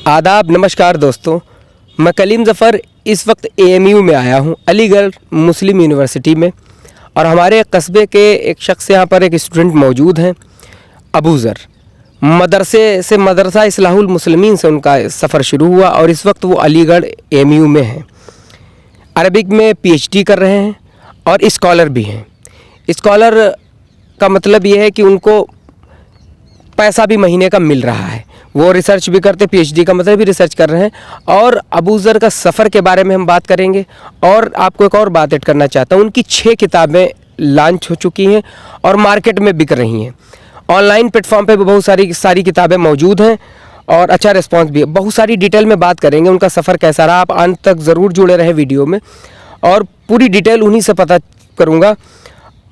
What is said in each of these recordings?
आदाब, नमस्कार दोस्तों। मैं कलीम ज़फ़र इस वक्त AMU में आया हूँ, अलीगढ़ मुस्लिम यूनिवर्सिटी में। और हमारे कस्बे के एक शख्स यहाँ पर एक स्टूडेंट मौजूद हैं, अबू ज़र। मदरसे से मदरसा इस्लाहुल मुस्लिमीन से उनका सफ़र शुरू हुआ और इस वक्त वो अलीगढ़ AMU में हैं। अरबिक में PhD कर रहे हैं और स्कॉलर भी हैं। स्कॉलर का मतलब ये है कि उनको पैसा भी महीने का मिल रहा है, वो रिसर्च भी करते, PhD का मतलब भी रिसर्च कर रहे हैं। और अबू ज़र का सफ़र के बारे में हम बात करेंगे। और आपको एक और बात ऐड करना चाहता हूँ, उनकी 6 किताबें लॉन्च हो चुकी हैं और मार्केट में बिक रही हैं। ऑनलाइन प्लेटफॉर्म पे भी बहुत सारी किताबें मौजूद हैं और अच्छा रिस्पांस भी है। बहुत सारी डिटेल में बात करेंगे, उनका सफ़र कैसा रहा। आप अंत तक ज़रूर जुड़े रहे वीडियो में और पूरी डिटेल उन्हीं से पता करूँगा।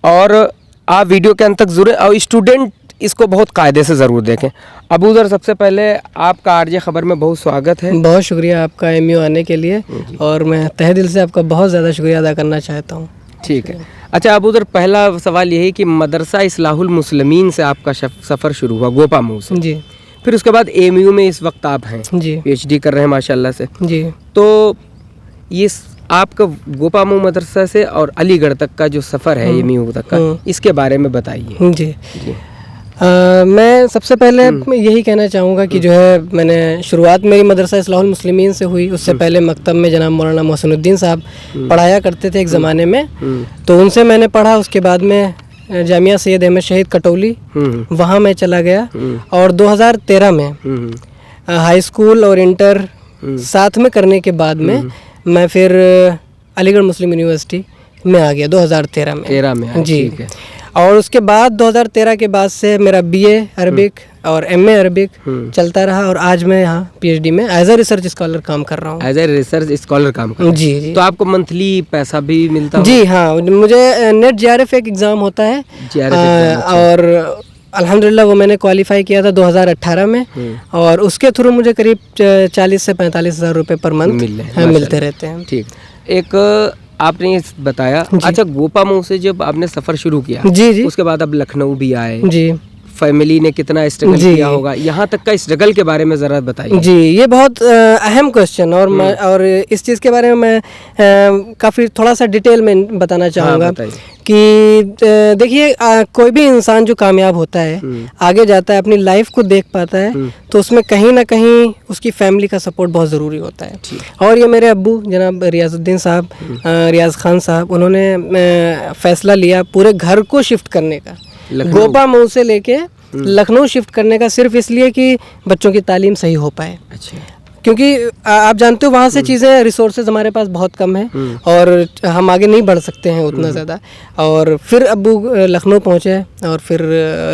और आप वीडियो के अंत तक जुड़े और स्टूडेंट इसको बहुत कायदे से ज़रूर देखें। अबू ज़र, सबसे पहले आपका आरजे ख़बर में बहुत स्वागत है। बहुत शुक्रिया आपका AMU आने के लिए और मैं तहे दिल से आपका बहुत ज़्यादा शुक्रिया अदा करना चाहता हूँ। ठीक है। अच्छा अबू ज़र, पहला सवाल यही कि मदरसा इस्लाहुल मुस्लिमीन से आपका सफ़र शुरू हुआ गोपामऊ से जी। फिर उसके बाद AMU में इस वक्त आप हैं जी। PhD कर रहे हैं माशाल्लाह से। जी। तो ये आपका गोपामऊ मदरसा से और अलीगढ़ तक का जो सफ़र है AMU तक का, इसके बारे में बताइए। जी। मैं सबसे पहले यही कहना चाहूँगा कि जो है मैंने शुरुआत मेरी मदरसा इस्लाहुल मुस्लिमीन से हुई। उससे पहले मकतब में जनाब मौलाना मोहसिनुद्दीन साहब पढ़ाया करते थे एक ज़माने में, तो उनसे मैंने पढ़ा। उसके बाद में जामिया सैयद अहमद शहीद कटौली, वहाँ मैं चला गया। और 2013 में हाई स्कूल और इंटर साथ में करने के बाद में मैं फिर अलीगढ़ मुस्लिम यूनिवर्सिटी में आ गया 2013 में। जी। और उसके बाद 2013 के बाद से मेरा BA अरबिक और MA अरबिक चलता रहा और आज मैं यहाँ PhD में एज ए रिसर्च स्कॉलर काम कर रहा हूँ। एज ए रिसर्च स्कॉलर काम कर रहा हूँ। जी। तो आपको मंथली पैसा भी मिलता है? जी हाँ, मुझे नेट JRF एक एग्ज़ाम होता है और अल्हम्दुलिल्लाह वो मैंने क्वालिफाई किया था 2018 में और उसके थ्रू मुझे करीब 40 से 45 हज़ार रुपये पर मंथ मिलते रहते हैं। ठीक। एक आपने ये बताया, अच्छा गोपामऊ से जब आपने सफ़र शुरू किया, जी, उसके बाद अब लखनऊ भी आए। जी। फैमिली ने कितना स्ट्रगल किया होगा, यहाँ तक का स्ट्रगल के बारे में ज़रा बताइए। जी, ये बहुत अहम क्वेश्चन और इस चीज़ के बारे में मैं काफ़ी थोड़ा सा डिटेल में बताना चाहूँगा कि देखिए कोई भी इंसान जो कामयाब होता है, आगे जाता है, अपनी लाइफ को देख पाता है, तो उसमें कहीं ना कहीं उसकी फैमिली का सपोर्ट बहुत ज़रूरी होता है। और ये मेरे अब्बू जनाब रियाजुद्दीन साहब, रियाज खान साहब, उन्होंने फ़ैसला लिया पूरे घर को शिफ्ट करने का, गोपामऊ से लेके लखनऊ शिफ्ट करने का, सिर्फ इसलिए कि बच्चों की तालीम सही हो पाए। अच्छा। क्योंकि आप जानते हो वहाँ से चीज़ें, रिसोर्सेज हमारे पास बहुत कम है और हम आगे नहीं बढ़ सकते हैं उतना ज़्यादा। और फिर अब्बू लखनऊ पहुँचे और फिर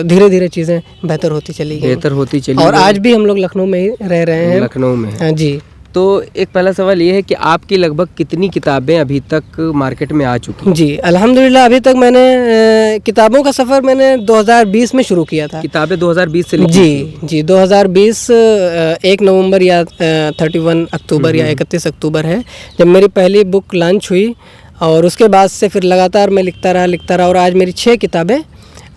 धीरे धीरे चीज़ें बेहतर होती चली गई और आज भी हम लोग लखनऊ में ही रह रहे हैं। लखनऊ में? हाँ जी। तो एक पहला सवाल ये है कि आपकी लगभग कितनी किताबें अभी तक मार्केट में आ चुकी हैं? जी अल्हम्दुलिल्लाह अभी तक मैंने किताबों का सफ़र मैंने 2020 में शुरू किया था। किताबें 2020 से? जी 2020 1 नवंबर या 31 अक्टूबर या 31 अक्टूबर है जब मेरी पहली बुक लॉन्च हुई। और उसके बाद से फिर लगातार मैं लिखता रहा और आज मेरी 6 किताबें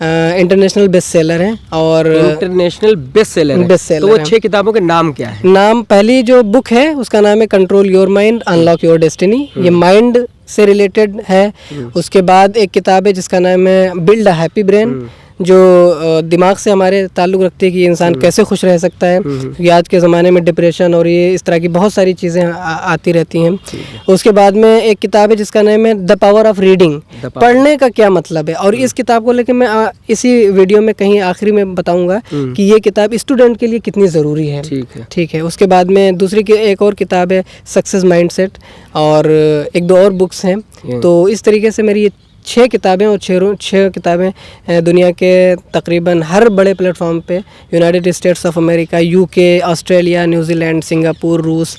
इंटरनेशनल बेस्ट सेलर हैं। और इंटरनेशनल बेस्ट सेलर तो वो 6 किताबों के नाम क्या है? नाम, पहली जो बुक है उसका नाम है control your mind unlock your destiny, ये माइंड से रिलेटेड है। उसके बाद एक किताब है जिसका नाम है बिल्ड अ हैप्पी ब्रेन, जो दिमाग से हमारे ताल्लुक़ रखती है कि इंसान कैसे खुश रह सकता है, क्योंकि आज के ज़माने में डिप्रेशन और ये इस तरह की बहुत सारी चीज़ें आती रहती हैं। उसके बाद में एक किताब है जिसका नाम है द पावर ऑफ रीडिंग, पढ़ने का क्या मतलब है। और इस किताब को लेकर मैं इसी वीडियो में कहीं आखिरी में बताऊंगा कि ये किताब स्टूडेंट के लिए कितनी ज़रूरी है। ठीक है। उसके बाद में दूसरी एक और किताब है सक्सेस माइंडसेट और 1-2 और बुक्स हैं। तो इस तरीके से मेरी 6 किताबें और 6 किताबें दुनिया के तकरीबन हर बड़े प्लेटफॉर्म पे, United states of America, UK, Australia, New Zealand, Singapore, रूस,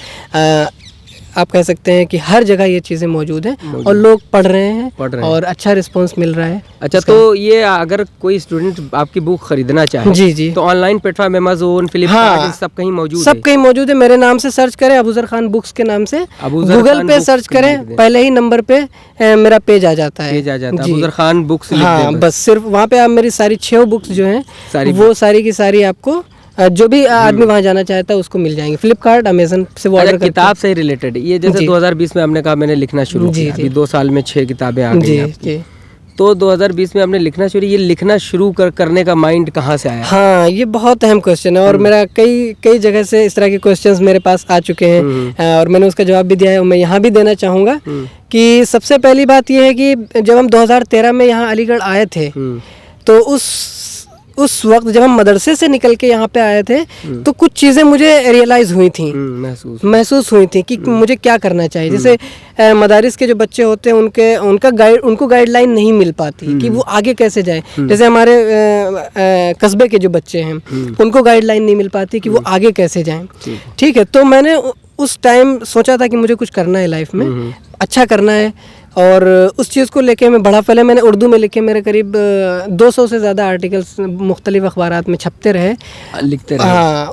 आप कह सकते हैं कि हर जगह ये चीज़ें मौजूद हैं और लोग पढ़ रहे हैं और अच्छा रिस्पांस मिल रहा है। अच्छा, तो ये अगर कोई स्टूडेंट आपकी बुक खरीदना चाहे जी तो ऑनलाइन प्लेटफॉर्म अमेज़न, फ्लिपकार्ट, सब कहीं मौजूद है। मेरे नाम से सर्च करें, अबू ज़र खान बुक्स के नाम से गूगल पे सर्च करें, पहले ही नंबर पे मेरा पेज आ जाता है। अबू ज़र खान बुक्स। हाँ, बस सिर्फ वहाँ पे आप मेरी सारी 6 बुक्स जो हैं वो सारी की सारी आपको जो भी आदमी वहाँ जाना चाहता है उसको मिल जाएंगे। फ्लिपकार्ट, अमेजन से वो ऑर्डर किताब से रिलेटेड ये जैसे 2020 में हमने कहा मैंने लिखना शुरू किया, अभी 2 साल में 6 किताबें आ गई जी आपकी। जी। तो 2020 में हमने लिखना शुरू, ये लिखना शुरू करने का माइंड कहाँ से आया? हाँ, ये बहुत अहम क्वेश्चन है और मेरा कई जगह से इस तरह के क्वेश्चंस मेरे पास आ चुके हैं और मैंने उसका जवाब भी दिया है और मैं यहाँ भी देना चाहूँगा कि सबसे पहली बात ये है कि जब हम 2013 में यहाँ अलीगढ़ आए थे तो उस वक्त जब हम मदरसे से निकल के यहाँ पे आए थे तो कुछ चीज़ें मुझे रियलाइज़ हुई थी, महसूस हुई थी कि मुझे क्या करना चाहिए। जैसे मदारिस के जो बच्चे होते हैं उनको गाइडलाइन नहीं मिल पाती कि वो आगे कैसे जाएं। जैसे हमारे कस्बे के जो बच्चे हैं उनको गाइडलाइन नहीं मिल पाती कि वो आगे कैसे जाएं। ठीक है, तो मैंने उस टाइम सोचा था कि मुझे कुछ करना है लाइफ में, अच्छा करना है और उस चीज़ को लेके मैं बढ़ा। पहले मैंने उर्दू में लिखे, मेरे करीब 200 से ज़्यादा आर्टिकल्स मुख्तलिफ अखबारात में छपते रहे, लिखते रहे। हाँ,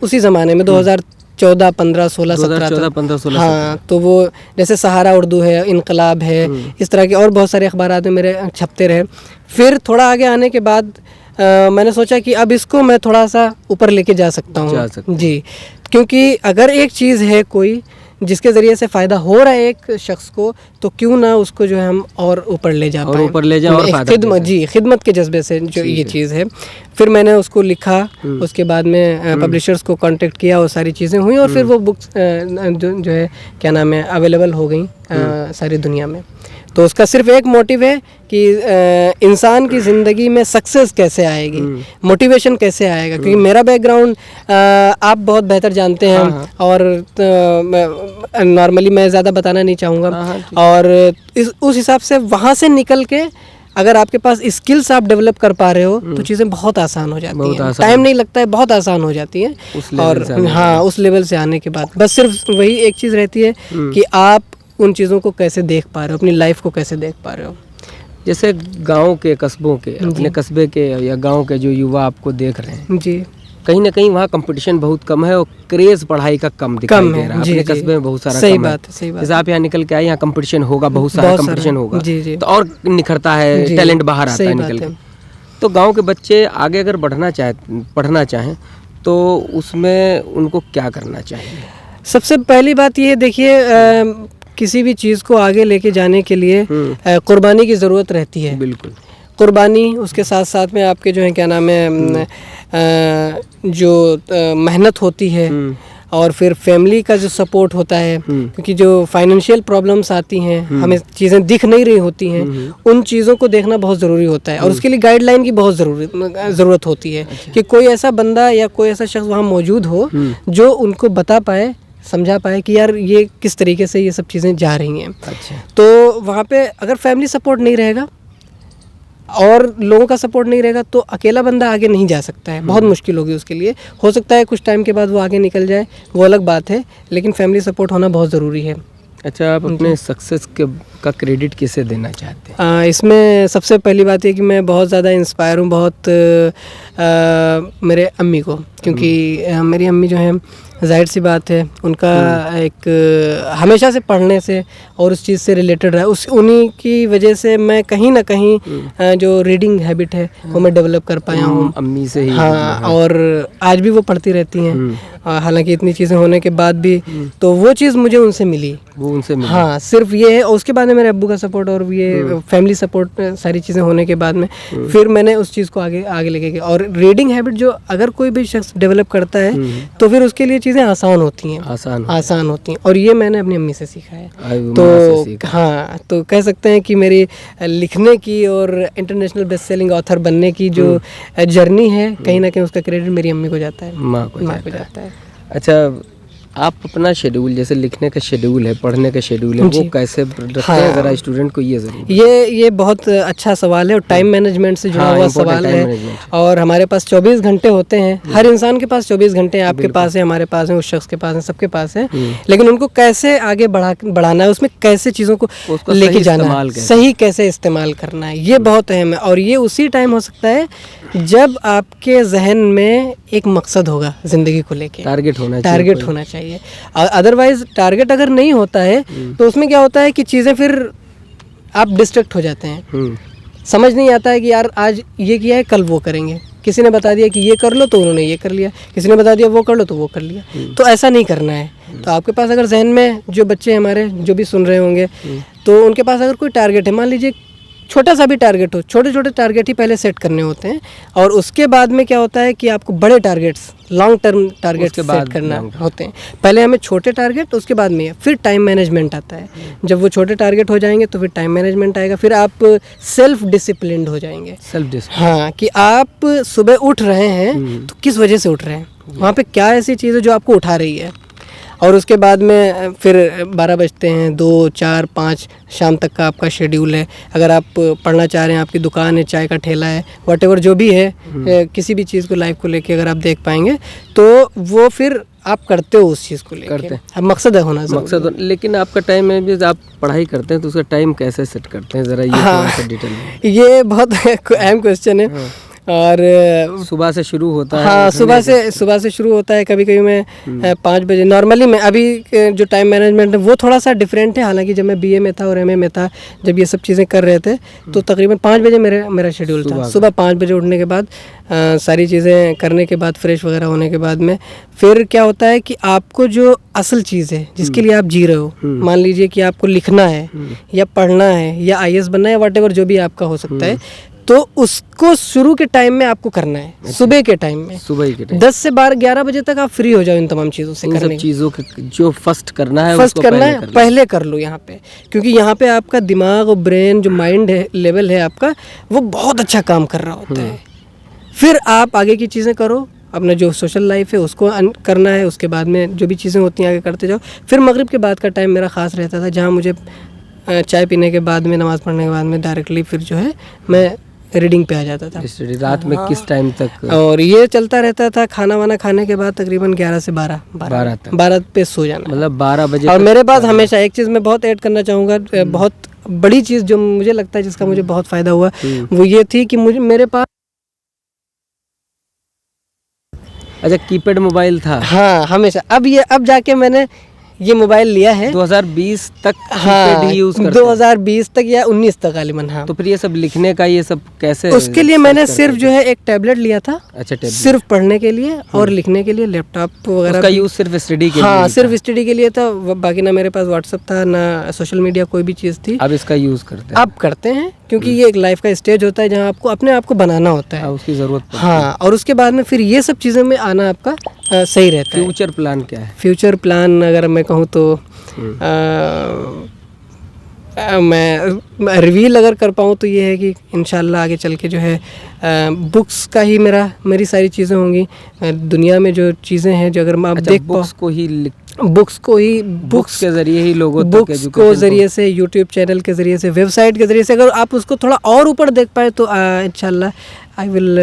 उसी ज़माने में 2014, 15, 16, 17। हाँ, तो वो जैसे सहारा उर्दू है, इनकलाब है, इस तरह के और बहुत सारे अखबारात में मेरे छपते रहे। फिर थोड़ा आगे आने के बाद मैंने सोचा कि अब इसको मैं थोड़ा सा ऊपर लेके जा सकता हूँ जी, क्योंकि अगर एक चीज़ है कोई जिसके ज़रिए से फ़ायदा हो रहा है एक शख्स को, तो क्यों ना उसको जो है हम और ऊपर ले जा पाएं, ऊपर ले जाएं और खिदमत के जज़्बे से जो ये चीज़ है। फिर मैंने उसको लिखा, उसके बाद में पब्लिशर्स को कांटेक्ट किया और सारी चीज़ें हुई और फिर वो बुक्स जो है क्या नाम है अवेलेबल हो गई सारी दुनिया में। तो उसका सिर्फ एक मोटिव है कि इंसान की ज़िंदगी में सक्सेस कैसे आएगी, मोटिवेशन कैसे आएगा, क्योंकि मेरा बैकग्राउंड आप बहुत बेहतर जानते हैं और नॉर्मली मैं ज़्यादा बताना नहीं चाहूँगा और उस हिसाब से वहाँ से निकल के अगर आपके पास स्किल्स आप डेवलप कर पा रहे हो तो चीज़ें बहुत आसान हो जाती हैं, टाइम नहीं लगता है, बहुत आसान हो जाती हैं। और हाँ, उस लेवल से आने के बाद बस सिर्फ वही एक चीज़ रहती है कि आप उन चीज़ों को कैसे देख पा रहे हो, अपनी लाइफ को कैसे देख पा रहे हो। जैसे गांव के, कस्बों के, अपने कस्बे के या गांव के जो युवा आपको देख रहे हैं जी, कहीं ना कहीं वहाँ कंपटीशन बहुत कम है और क्रेज पढ़ाई का कम दिखाई दे रहा है। अपने कस्बे में बहुत सारा सही बात है। जैसे आप यहाँ निकल के आए, यहाँ कंपटीशन होगा, बहुत सारा कंपटीशन होगा तो और निखरता है, टैलेंट बाहर आता है निकल के। तो गाँव के बच्चे आगे अगर पढ़ना चाहें तो उसमें उनको क्या करना चाहिए? सबसे पहली बात ये देखिए, किसी भी चीज़ को आगे लेके जाने के लिए कुर्बानी की ज़रूरत रहती है। बिल्कुल, कुर्बानी, उसके साथ साथ में आपके जो है क्या नाम है जो मेहनत होती है और फिर फैमिली का जो सपोर्ट होता है, क्योंकि जो फाइनेंशियल प्रॉब्लम्स आती हैं, हमें चीज़ें दिख नहीं रही होती हैं, उन चीज़ों को देखना बहुत ज़रूरी होता है और उसके लिए गाइडलाइन की बहुत ज़रूरत होती है कि कोई ऐसा बंदा या कोई ऐसा शख्स वहाँ मौजूद हो जो उनको बता पाए, समझा पाए कि यार ये किस तरीके से ये सब चीज़ें जा रही हैं। अच्छा। तो वहाँ पे अगर फैमिली सपोर्ट नहीं रहेगा और लोगों का सपोर्ट नहीं रहेगा तो अकेला बंदा आगे नहीं जा सकता है, बहुत मुश्किल होगी उसके लिए। हो सकता है कुछ टाइम के बाद वो आगे निकल जाए, वो अलग बात है, लेकिन फैमिली सपोर्ट होना बहुत ज़रूरी है। अच्छा, आप अपने सक्सेस का क्रेडिट किसे देना चाहते हैं? इसमें सबसे पहली बात है कि मैं बहुत ज़्यादा इंस्पायर हूँ मेरे अम्मी को, क्योंकि मेरी अम्मी जो है जाहिर सी बात है उनका एक हमेशा से पढ़ने से और उस चीज़ से रिलेटेड रहा, उन्हीं की वजह से मैं कहीं ना कहीं जो रीडिंग हैबिट है वो मैं डेवलप कर पाया हूँ अम्मी से ही। हाँ, और आज भी वो पढ़ती रहती हैं, हालांकि इतनी चीज़ें होने के बाद भी, तो वो चीज़ मुझे उनसे मिली, हाँ, सिर्फ ये है। और उसके बाद में मेरे अब्बू का सपोर्ट और ये फैमिली सपोर्ट, सारी चीज़ें होने के बाद में फिर मैंने उस चीज़ को आगे लेके गया। और रीडिंग हैबिट जो अगर कोई भी शख्स डेवलप करता है तो फिर उसके लिए चीज़ें आसान होती हैं, आसान होती हैं, और ये मैंने अपनी अम्मी से सीखा है। तो हाँ, तो कह सकते हैं कि मेरी लिखने की और इंटरनेशनल बेस्ट सेलिंग ऑथर बनने की जो जर्नी है, कहीं ना कहीं उसका क्रेडिट मेरी अम्मी को जाता है, माँ को जाता है। अच्छा, आप अपना शेड्यूल, जैसे लिखने का शेड्यूल है, पढ़ने का शेड्यूल है, वो कैसे रखते हैं? ज़रा स्टूडेंट को ये ज़रूर। ये बहुत अच्छा सवाल है और टाइम मैनेजमेंट से जुड़ा हुआ सवाल है। और हमारे पास 24 घंटे होते हैं, हर इंसान के पास 24 घंटे हैं, आपके पास है, हमारे पास है, उस शख्स के पास है, सबके पास है, लेकिन उनको कैसे आगे बढ़ाना है, उसमें कैसे चीज़ों को लेके जाना है, सही कैसे इस्तेमाल करना है, ये बहुत अहम है। और ये उसी टाइम हो सकता है जब आपके जहन में एक मकसद होगा ज़िंदगी को लेके, टारगेट होना चाहिए। अदरवाइज टारगेट अगर नहीं होता है तो उसमें क्या होता है कि चीज़ें फिर आप डिस्ट्रैक्ट हो जाते हैं, समझ नहीं आता है कि यार आज ये किया है कल वो करेंगे, किसी ने बता दिया कि ये कर लो तो उन्होंने ये कर लिया, किसी ने बता दिया वो कर लो तो वो कर लिया। तो ऐसा नहीं करना है। तो आपके पास अगर जहन में जो बच्चे हमारे जो भी सुन रहे होंगे, तो उनके पास अगर कोई टारगेट है, मान लीजिए छोटा सा भी टारगेट हो, छोटे छोटे टारगेट ही पहले सेट करने होते हैं, और उसके बाद में क्या होता है कि आपको बड़े targets, long term target set करना होते हैं। पहले हमें छोटे टारगेट, उसके बाद में फिर टाइम मैनेजमेंट आता है। जब वो छोटे टारगेट हो जाएंगे तो फिर टाइम मैनेजमेंट आएगा, फिर आप सेल्फ डिसिप्लिन्ड हो जाएंगे। सेल्फ डिसिप्लिन, हाँ, कि आप सुबह उठ रहे हैं तो किस वजह से उठ रहे हैं, वहाँ पे क्या ऐसी चीज़ है जो आपको उठा रही है। और उसके बाद में फिर 12 बजते हैं, 2, 4, 5 शाम तक का आपका शेड्यूल है। अगर आप पढ़ना चाह रहे हैं, आपकी दुकान है, चाय का ठेला है, व्हाटएवर जो भी है, किसी भी चीज़ को लाइफ को लेके अगर आप देख पाएंगे तो वो फिर आप करते हो उस चीज़ को लेके। अब मकसद है होना मकसद। लेकिन आपका टाइम मैनेजमेंट, आप पढ़ाई करते हैं तो उसका टाइम कैसे सेट करते हैं, ज़रा ये थोड़ा सा डिटेल में। ये बहुत अहम क्वेश्चन है। और सुबह से शुरू होता है? हाँ, सुबह से शुरू होता है। कभी कभी मैं 5 बजे, नॉर्मली मैं अभी जो टाइम मैनेजमेंट है वो थोड़ा सा डिफरेंट है। हालांकि जब मैं बीए में था और एमए में था, जब ये सब चीज़ें कर रहे थे, तो तकरीबन 5 बजे मेरा शेड्यूल था। सुबह 5 बजे उठने के बाद सारी चीज़ें करने के बाद, फ्रेश वगैरह होने के बाद में फिर क्या होता है कि आपको जो असल चीज़ है जिसके लिए आप जी रहे हो, मान लीजिए कि आपको लिखना है या पढ़ना है या IAS बनना है, व्हाटएवर जो भी आपका हो सकता है, तो उसको शुरू के टाइम में आपको करना है। सुबह के टाइम में, सुबह के टाइम 10 से 11 बजे तक आप फ्री हो जाओ इन तमाम चीज़ों से। करने चीज़ों के जो फर्स्ट करना है पहले कर लो यहाँ पे, क्योंकि यहाँ पे आपका दिमाग और ब्रेन जो माइंड है लेवल है आपका, वो बहुत अच्छा काम कर रहा होता है। फिर आप आगे की चीज़ें करो, अपना जो सोशल लाइफ है उसको करना है, उसके बाद में जो भी चीज़ें होती हैं आगे करते जाओ। फिर मगरिब के बाद का टाइम मेरा ख़ास रहता था, जहाँ मुझे चाय पीने के बाद में, नमाज़ पढ़ने के बाद में डायरेक्टली फिर जो है मैं रीडिंग पे आ जाता था। रात में किस टाइम तक? और ये चलता रहता था खाना वाना खाने के बाद तकरीबन 11 से 12 पे सो जाना, मतलब 12 बजे। और मेरे पास हमेशा एक चीज़ मैं बहुत ऐड करना चाहूँगा, बहुत बड़ी चीज़ जो मुझे लगता है जिसका मुझे बहुत फ़ायदा हुआ, वो ये थी कि मेरे पास अच्छा कीपैड मोबाइल था? हाँ, हमेशा। अब जाके मैंने ये मोबाइल लिया है 2020 तक। हाँ, यूज करते 2020 तक या 19 तक गालिबन। हाँ, तो फिर ये सब लिखने का ये सब कैसे? उसके लिए मैंने सिर्फ जो है एक टैबलेट लिया था। अच्छा, टैबलेट सिर्फ पढ़ने के लिए और लिखने के लिए। लैपटॉप वगैरह का यूज सिर्फ स्टडी के लिए? हाँ, सिर्फ स्टडी के लिए था। बाकी ना मेरे पास व्हाट्सएप था, ना सोशल मीडिया कोई भी चीज़ थी। अब इसका यूज़ करते हैं? अब करते हैं, क्योंकि ये एक लाइफ का स्टेज होता है जहाँ आपको अपने आप को बनाना होता है, उसकी ज़रूरत पड़ती है। हाँ, और उसके बाद में फिर ये सब चीज़ों में आना आपका सही रहता है। फ्यूचर प्लान क्या है? फ्यूचर प्लान अगर मैं कहूँ तो मैं रिवील अगर कर पाऊँ तो ये है कि इंशाल्लाह आगे चल के जो है बुक्स का ही मेरी सारी चीज़ें होंगी। दुनिया में जो चीज़ें हैं, जो अगर आप देख पाओ, बुक्स के ज़रिए ही लोगों तक, बुक्स को ज़रिए से, यूट्यूब चैनल के ज़रिए से, वेबसाइट के ज़रिए से, अगर आप उसको थोड़ा और ऊपर देख पाए तो इंशाल्लाह आई विल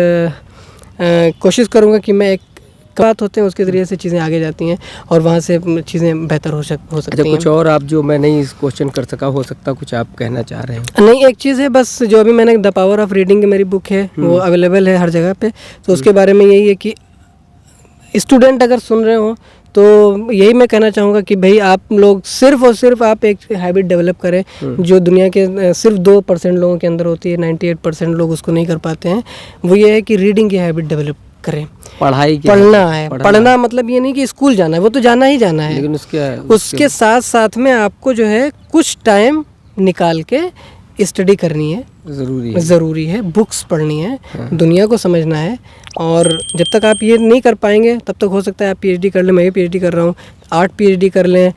कोशिश करूँगा कि मैं एक बात होते हैं उसके ज़रिए से चीज़ें आगे जाती हैं और वहाँ से चीज़ें बेहतर हो सकती हैं। कुछ और आप जो मैं नहीं इस क्वेश्चन कर सका, हो सकता कुछ आप कहना चाह रहे हैं? नहीं, एक चीज़ है बस, जो अभी मैंने द पावर ऑफ रीडिंग मेरी बुक है, वो अवेलेबल है हर जगह पे। तो उसके बारे में यही है कि स्टूडेंट अगर सुन रहे हो तो यही मैं कहना चाहूँगा कि भाई आप लोग सिर्फ और सिर्फ आप एक हैबिट डेवलप करें जो दुनिया के सिर्फ 2% लोगों के अंदर होती है, 98% लोग उसको नहीं कर पाते हैं। वो ये है कि रीडिंग की हैबिट डेवलप करें। पढ़ना मतलब ये नहीं कि स्कूल जाना है, वो तो जाना ही जाना है, लेकिन उसके साथ साथ में आपको जो है कुछ टाइम निकाल के स्टडी करनी है, ज़रूरी है, बुक्स पढ़नी है, दुनिया को समझना है। और जब तक आप ये नहीं कर पाएंगे तब तक हो सकता है आप PhD कर लें, मैं भी PhD कर रहा हूँ, 8 PhD कर लें,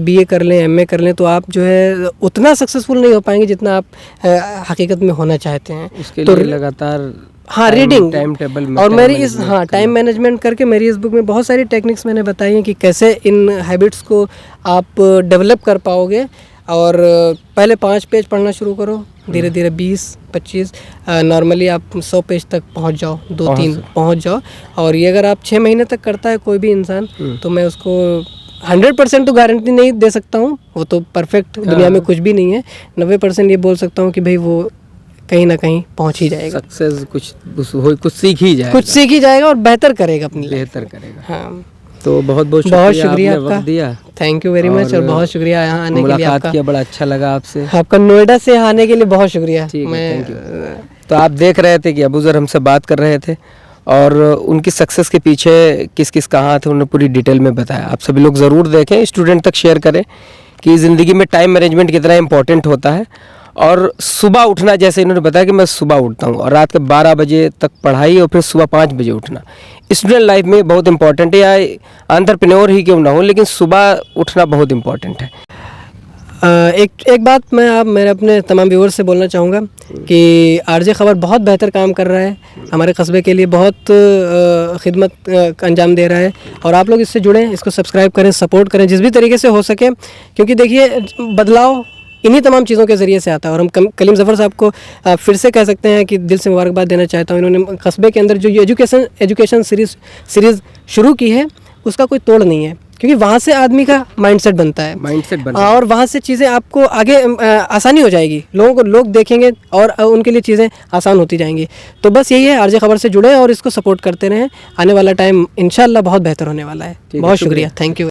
BA कर लें, MA कर लें, तो आप जो है उतना सक्सेसफुल नहीं हो पाएंगे जितना आप हकीकत में होना चाहते हैं। उसके लिए लगातार रीडिंग, टाइम टेबल और मेरी इस टाइम मैनेजमेंट करके मेरी इस बुक में बहुत सारी टेक्निक्स मैंने बताई हैं कि कैसे इन हैबिट्स को आप डेवलप कर पाओगे। और पहले 5 पेज पढ़ना शुरू करो, धीरे धीरे 20-25, नॉर्मली आप 100 पेज तक पहुंच जाओ, 2-3 पहुंच जाओ। और ये अगर आप 6 महीने तक करता है कोई भी इंसान, तो मैं उसको 100% तो गारंटी नहीं दे सकता हूँ, वो तो परफेक्ट दुनिया में कुछ भी नहीं है। 90% ये बोल सकता हूँ कि भाई वो कहीं ना कहीं पहुंच ही जाएगा, सक्सेस कुछ सीख ही जाएगा और बेहतर करेगा, अपनी बेहतर करेगा। हाँ, तो बहुत शुक्रिया आपका, दिया। थैंक यू वेरी मच, और बहुत शुक्रिया यहाँ आने के लिए आपका। किया, बड़ा अच्छा लगा आपसे। आपका नोएडा से आने के लिए बहुत शुक्रिया। तो आप देख रहे थे कि अबूज़र हमसे बात कर रहे थे और उनकी सक्सेस के पीछे किस किस कहाँ थे उन्होंने पूरी डिटेल में बताया। आप सभी लोग ज़रूर देखें, स्टूडेंट तक शेयर करें कि ज़िंदगी में टाइम मैनेजमेंट कितना इंपॉर्टेंट होता है। और सुबह उठना, जैसे इन्होंने बताया कि मैं सुबह उठता हूँ और रात के 12 बजे तक पढ़ाई और फिर सुबह 5 बजे उठना स्टूडेंट लाइफ में बहुत इंपॉर्टेंट है, या एंटरप्रेन्योर ही क्यों ना हो, लेकिन सुबह उठना बहुत इंपॉर्टेंट है। एक बात मैं मेरे अपने तमाम व्यूअर्स से बोलना चाहूँगा कि आरजे खबर बहुत बेहतर काम कर रहा है, हमारे कस्बे के लिए बहुत खिदमत अंजाम दे रहा है, और आप लोग इससे जुड़ें, इसको सब्सक्राइब करें, सपोर्ट करें जिस भी तरीके से हो सके, क्योंकि देखिए बदलाव इन्हीं तमाम चीज़ों के ज़रिए से आता है। और हम कलीम ज़फ़र साहब को फिर से कह सकते हैं कि दिल से मुबारकबाद देना चाहता हूँ। इन्होंने कस्बे के अंदर जो ये एजुकेशन सीरीज़ शुरू की है उसका कोई तोड़ नहीं है, क्योंकि वहाँ से आदमी का माइंडसेट बनता है और वहाँ से चीज़ें आपको आगे आसानी हो जाएगी, लोग देखेंगे और उनके लिए चीज़ें आसान होती जाएंगी। तो बस यही है, आरजे खबर से जुड़े और इसको सपोर्ट करते रहें। आने वाला टाइम इंशाल्लाह बहुत बेहतर होने वाला है। बहुत शुक्रिया, थैंक यू।